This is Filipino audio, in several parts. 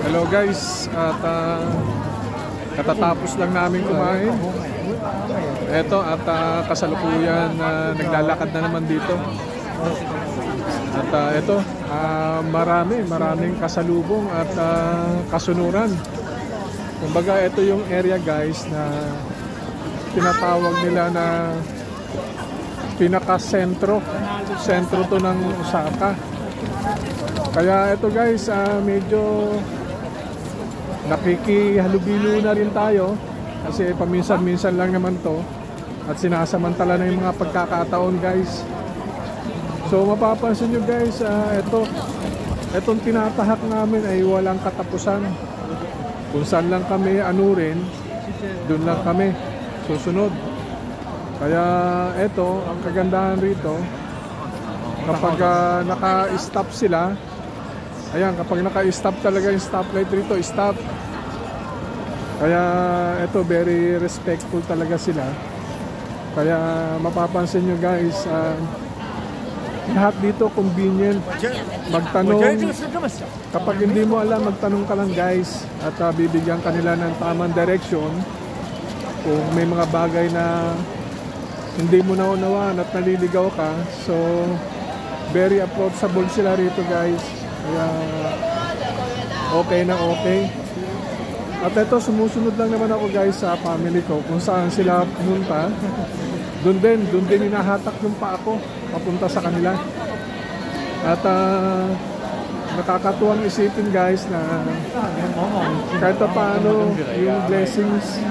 Hello guys, at katatapos lang namin kumain. Eto at kasalukuyan naglalakad na naman dito. At eto, maraming kasalubong at kasunuran. Kumbaga ito yung area guys na tinatawag nila na pinaka-sentro to ng Osaka. Kaya ito guys, medyo nakikihalubilo na rin tayo kasi paminsan-minsan lang naman to at sinasamantala na yung mga pagkakataon guys. So mapapansin nyo guys, itong tinatahak namin ay walang katapusan. Kung saan lang kami anurin, doon lang kami susunod. Kaya ito, ang kagandahan rito, kapag naka-stop sila, ayan, kapag naka-stop talaga yung stoplight rito, stop. Kaya ito, very respectful talaga sila. Kaya mapapansin nyo guys, lahat dito convenient. Magtanong, kapag hindi mo alam, magtanong ka lang guys at bibigyan kanila ng tamang direction kung may mga bagay na hindi mo naunawaan at naliligaw ka. So very approachable sila rito guys. Kaya okay na okay. At ito, sumusunod lang naman ako guys sa family ko kung saan sila pumunta. Doon din hinahatak yung paa ko papunta sa kanila. At nakakatuwang isipin guys na kahit pa paano yung blessings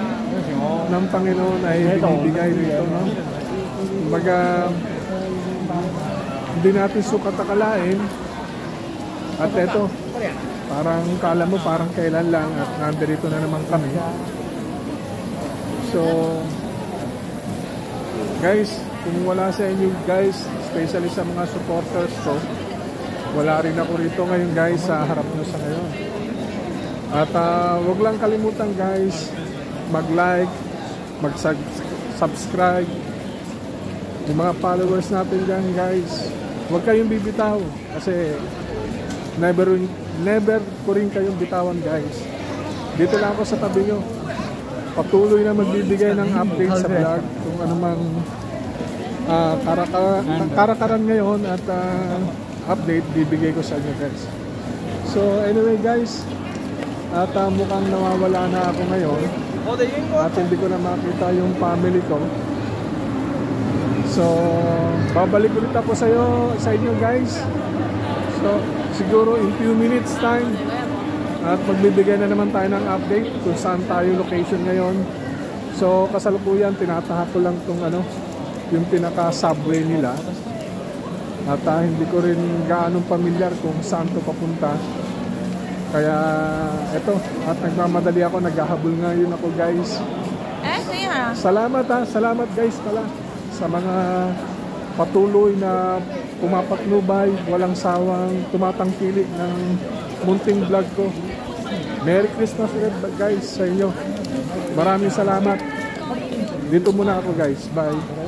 ng Panginoon ay binibigay dito, no? Kumbaga hindi natin sukat akalain. At eto, parang kala mo parang kailan lang at nandito na naman kami. So guys, kung wala sa inyo guys, especially sa mga supporters ko, wala rin ako rito ngayon guys sa harap nyo sa ngayon. At wag lang kalimutan guys, mag-like, mag-subscribe. Yung mga followers natin dyan guys, huwag kayong bibitaw kasi never ko rin kayong bitawan guys. Dito lang ako sa tabi nyo, patuloy na magbibigay ng update sa vlog kung anumang karakaran ngayon at update bibigay ko sa inyo guys. So anyway guys, at mukhang nawawala na ako ngayon at hindi ko na makita yung family ko. So babalik ulit ako sa inyo guys. So siguro in few minutes time at magbibigay na naman tayo ng update kung saan tayo location ngayon. So kasalukuyan tinatahak ko lang tong yung pinaka-subway nila. At hindi ko rin gaanong pamilyar kung saan to papunta. Kaya eto, at nagmamadali ako, naghahabol ngayon ako guys. Salamat guys pala sa mga patuloy na pumapatnubay, walang sawang tumatangkilik ng munting vlog ko. Merry Christmas guys sa inyo. Maraming salamat. Dito muna ako guys. Bye.